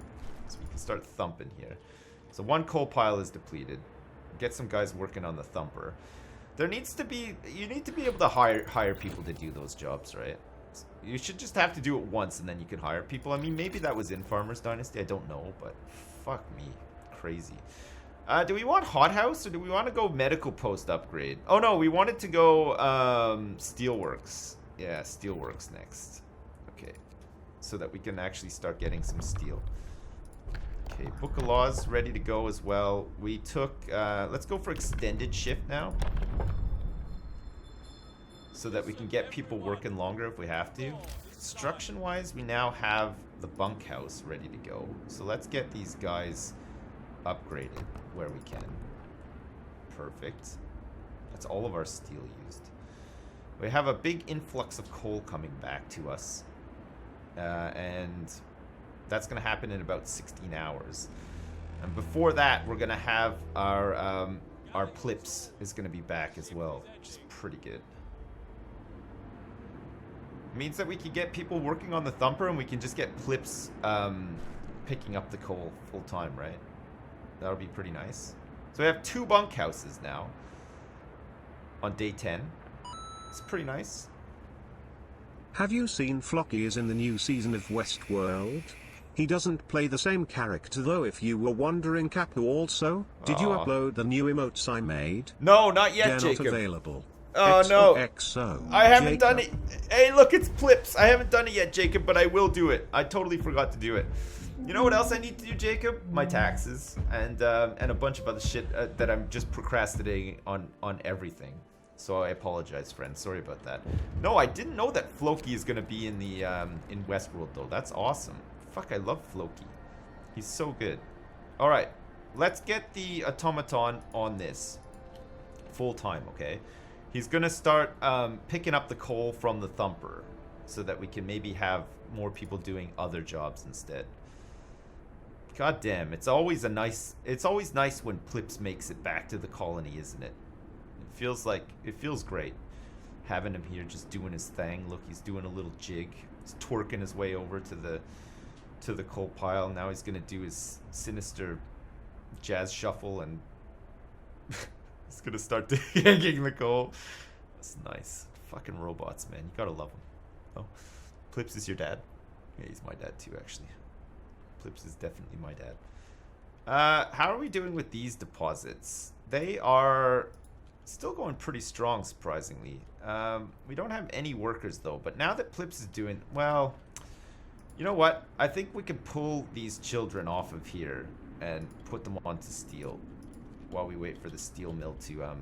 So we can start thumping here. So 1 coal pile is depleted. Get some guys working on the thumper. There needs to be, you need to be able to hire people to do those jobs, right? You should just have to do it once and then you can hire people. I mean, maybe that was in Farmers Dynasty, I don't know, but fuck me, crazy. Do we want hothouse or do we want to go medical post upgrade? Oh no, we wanted to go steelworks. Yeah, steelworks next. Okay, so that we can actually start getting some steel. Okay, Book of Laws ready to go as well. We took, let's go for extended shift now. So that we can get people working longer if we have to. Construction-wise, we now have the bunkhouse ready to go. So let's get these guys upgraded where we can. Perfect. That's all of our steel used. We have a big influx of coal coming back to us. And that's going to happen in about 16 hours. And before that, we're going to have our Plips is going to be back as well, which is pretty good. Means that we can get people working on the thumper and we can just get Plips picking up the coal full time, right? That'll be pretty nice. So we have 2 bunkhouses now on day 10. It's pretty nice. Have you seen Flocky is in the new season of Westworld? He doesn't play the same character though, if you were wondering. Capu also, did you upload the new emotes I made? No, not yet, They're Jacob. not available. Oh no. XOXO. I haven't done it. Hey, look, it's Plips. I haven't done it yet, Jacob, but I will do it. I totally forgot to do it. You know what else I need to do, Jacob? My taxes and a bunch of other shit that I'm just procrastinating on everything. So I apologize, friends. Sorry about that. No, I didn't know that Floki is gonna be in the in Westworld though. That's awesome. Fuck, I love Floki. He's so good. All right, let's get the Automaton on this full time, okay? He's gonna start picking up the coal from the thumper so that we can maybe have more people doing other jobs instead. God damn, it's always nice when Plips makes it back to the colony, isn't it? It feels great having him here just doing his thing. Look, he's doing a little jig. He's twerking his way over to the coal pile. Now he's gonna do his sinister jazz shuffle and he's gonna start digging the coal. That's nice. Fucking robots, man. You gotta love them. Oh, Plips is your dad? Yeah, he's my dad too, actually. Plips is definitely my dad. How are we doing with these deposits? They are still going pretty strong, surprisingly. We don't have any workers, though. But now that Plips is doing... Well, you know what? I think we can pull these children off of here and put them onto steel while we wait for the steel mill to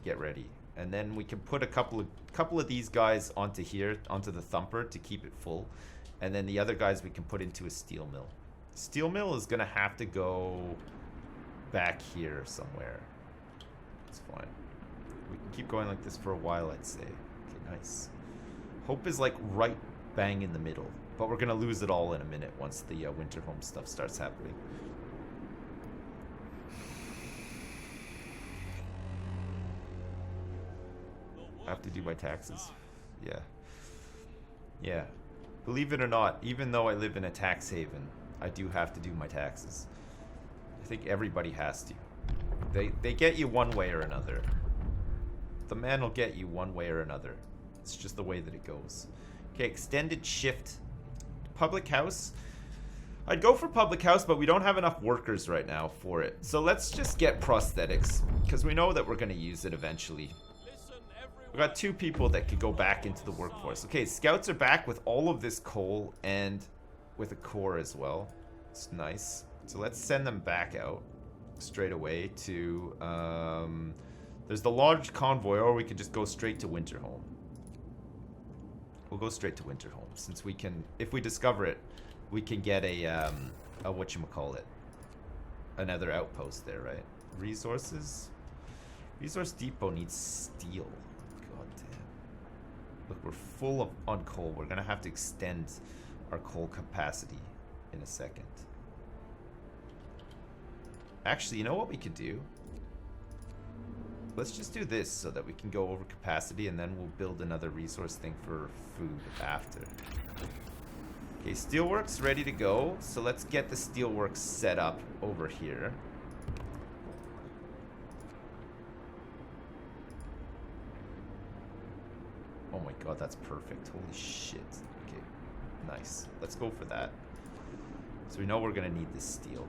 get ready. And then we can put a couple of these guys onto here, onto the thumper to keep it full. And then the other guys we can put into a steel mill. Steel mill is gonna have to go back here somewhere. It's fine. We can keep going like this for a while, I'd say. Okay, nice. Hope is like right bang in the middle. But we're gonna lose it all in a minute once the winter home stuff starts happening. I have to do my taxes. Yeah. Yeah. Believe it or not, even though I live in a tax haven, I do have to do my taxes. I think everybody has to. They get you one way or another. The man will get you one way or another. It's just the way that it goes. Okay, extended shift. Public house. I'd go for public house, but we don't have enough workers right now for it. So let's just get prosthetics, because we know that we're going to use it eventually. We got 2 people that could go back into the workforce. Okay, scouts are back with all of this coal and with a core as well. It's nice. So let's send them back out straight away to... there's the large convoy, or we could just go straight to Winterhome. We'll go straight to Winterhome, since we can... If we discover it, we can get a whatchamacallit. Another outpost there, right? Resources? Resource depot needs steel. Look, we're full on coal. We're going to have to extend our coal capacity in a second. Actually, you know what we could do? Let's just do this so that we can go over capacity, and then we'll build another resource thing for food after. Okay, steelworks ready to go. So let's get the steelworks set up over here. Oh my god, that's perfect. Holy shit. Okay, nice. Let's go for that. So we know we're going to need this steel.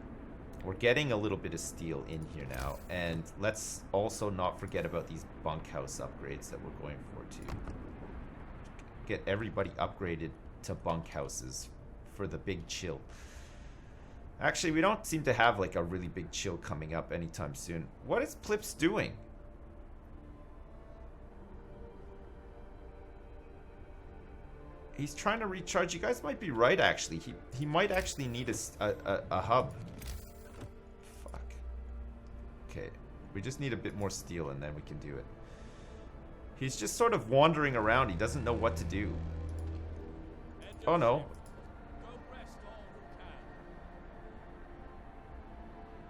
We're getting a little bit of steel in here now. And let's also not forget about these bunkhouse upgrades that we're going for too. Get everybody upgraded to bunkhouses for the big chill. Actually, we don't seem to have like a really big chill coming up anytime soon. What is Plips doing? He's trying to recharge. You guys might be right, actually. He might actually need a hub. Fuck. Okay. We just need a bit more steel, and then we can do it. He's just sort of wandering around. He doesn't know what to do. Oh, no.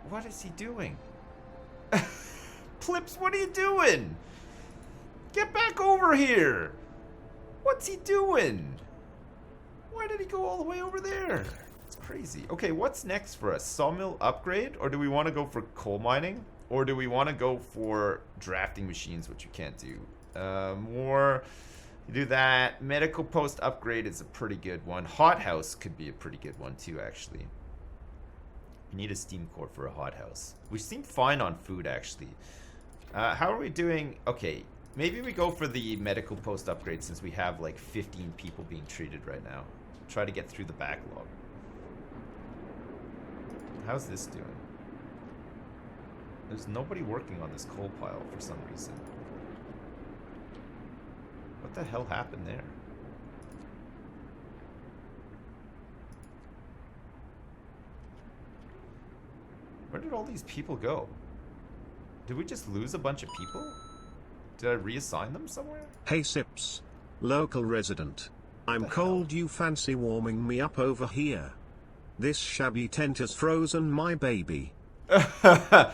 What is he doing? Plips, what are you doing? Get back over here. What's he doing? Why did he go all the way over there? It's crazy. Okay, what's next for us? Sawmill upgrade? Or do we want to go for coal mining? Or do we want to go for drafting machines, which you can't do? More... You do that. Medical post upgrade is a pretty good one. Hothouse could be a pretty good one too, actually. You need a steam core for a hothouse. We seem fine on food, actually. How are we doing? Okay. Maybe we go for the medical post upgrade since we have like 15 people being treated right now. Try to get through the backlog. How's this doing? There's nobody working on this coal pile for some reason. What the hell happened there? Where did all these people go? Did we just lose a bunch of people? Did I reassign them somewhere? Hey Sips. Local resident. I'm cold, you fancy warming me up over here? This shabby tent has frozen my baby. Pat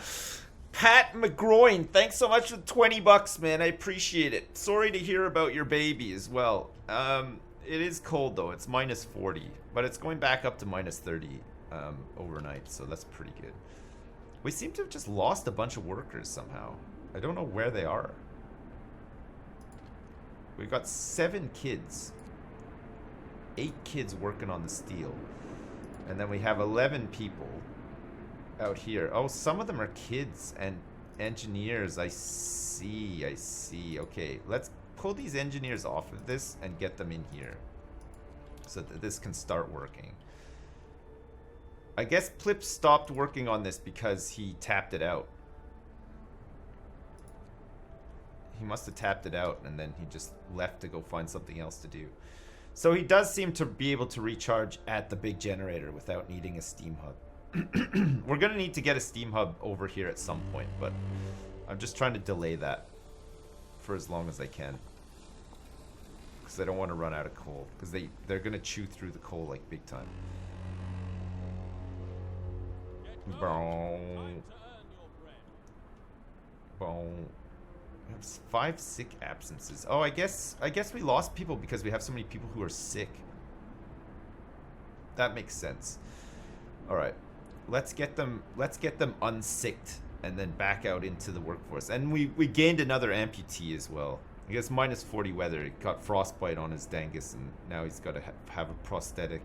McGroin, thanks so much for the 20 bucks, man. I appreciate it. Sorry to hear about your baby as well. It is cold though. It's minus 40, but it's going back up to minus 30 overnight, so that's pretty good. We seem to have just lost a bunch of workers somehow. I don't know where they are. We've got 7 kids. 8 kids working on the steel. And then we have 11 people out here. Oh, some of them are kids and engineers. I see. Okay, let's pull these engineers off of this and get them in here so that this can start working. I guess Plip stopped working on this because he tapped it out. He must have tapped it out and then he just left to go find something else to do. So he does seem to be able to recharge at the big generator without needing a steam hub. We're going to need to get a steam hub over here at some point, but I'm just trying to delay that for as long as I can. Because I don't want to run out of coal. Because they're going to chew through the coal like big time. Boom. Boom. 5 sick absences. Oh, I guess we lost people because we have so many people who are sick. That makes sense. All right, let's get them unsicked and then back out into the workforce. And we gained another amputee as well. I guess minus 40 weather. He got frostbite on his dangus, and now he's got to have a prosthetic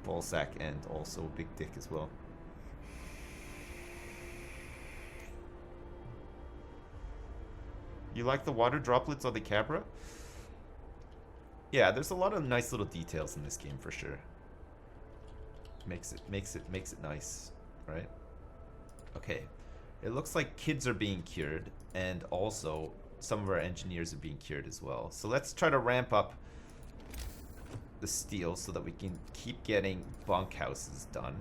ball sack and also a big dick as well. You like the water droplets on the camera? Yeah, there's a lot of nice little details in this game for sure. Makes it nice, right? Okay. It looks like kids are being cured, and also some of our engineers are being cured as well. So let's try to ramp up the steel so that we can keep getting bunkhouses done.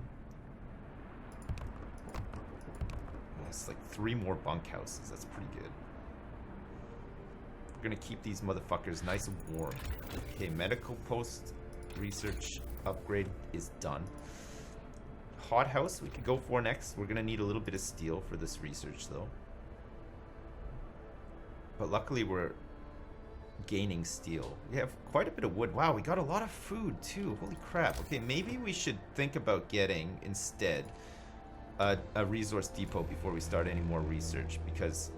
It's like 3 more bunkhouses. That's pretty good. We're gonna keep these motherfuckers nice and warm. Okay, medical post research upgrade is done. Hothouse we could go for next. We're gonna need a little bit of steel for this research though. But luckily we're gaining steel. We have quite a bit of wood. Wow, we got a lot of food too. Holy crap. Okay, maybe we should think about getting instead a resource depot before we start any more research, because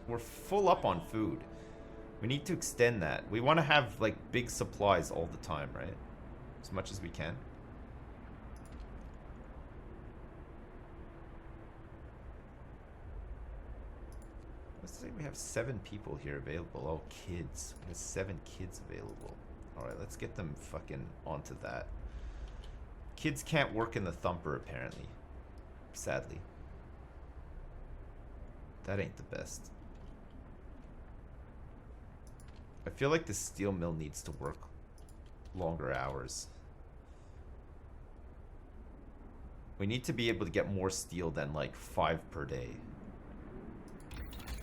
we're full up on food. We need to extend that. We want to have like big supplies all the time, right? As much as we can. Let's say we have 7 people here available. Oh, kids. We have 7 kids available. Alright, let's get them fucking onto that. Kids can't work in the thumper, apparently. Sadly. That ain't the best. I feel like the steel mill needs to work longer hours. We need to be able to get more steel than like 5 per day.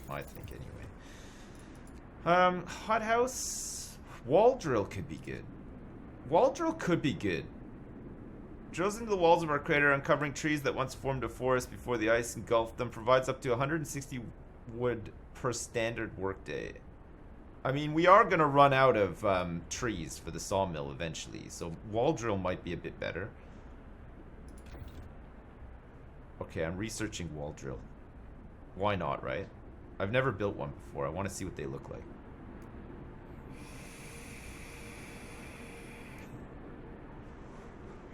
I think anyway. Hothouse. Wall drill could be good. Wall drill could be good. Drills into the walls of our crater, uncovering trees that once formed a forest before the ice engulfed them. Provides up to 160 wood per standard workday. I mean, we are going to run out of trees for the sawmill eventually, so wall drill might be a bit better. Okay, I'm researching wall drill. Why not, right? I've never built one before. I want to see what they look like.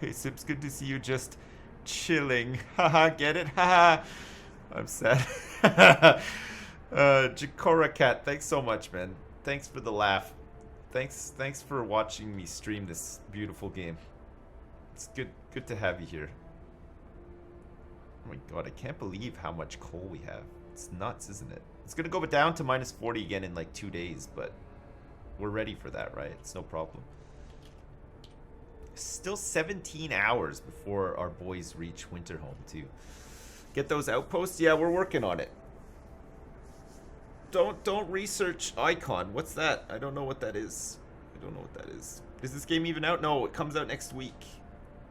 Hey, Sips, good to see you just chilling. Haha, get it? Haha. I'm sad. Jakora Cat, thanks so much, man. Thanks for the laugh. Thanks for watching me stream this beautiful game. It's good to have you here. Oh my god, I can't believe how much coal we have. It's nuts, isn't it? It's gonna go down to minus 40 again in like 2 days, but we're ready for that, right? It's no problem. Still 17 hours before our boys reach Winterhome too. Get those outposts? Yeah, we're working on it. Don't research Icon. What's that? I don't know what that is. I don't know what that is. Is this game even out? No, it comes out next week.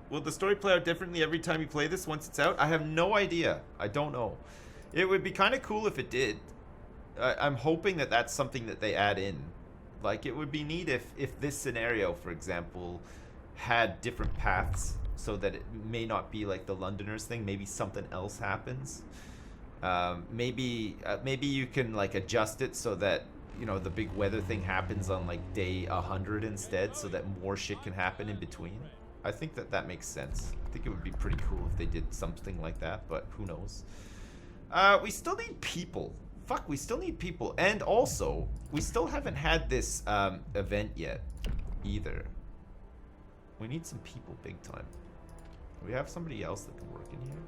Will the story play out differently every time you play this once it's out? I have no idea. I don't know. It would be kind of cool if it did. I'm hoping that that's something that they add in. Like, it would be neat if this scenario, for example, had different paths so that it may not be like the Londoners thing. Maybe something else happens. Maybe you can like adjust it so that, you know, the big weather thing happens on like day 100 instead, so that more shit can happen in between. I think that makes sense. I think it would be pretty cool if they did something like that, but who knows. We still need people. Fuck, we still need people. And also, we still haven't had this event yet either. We need some people big time. Do we have somebody else that can work in here?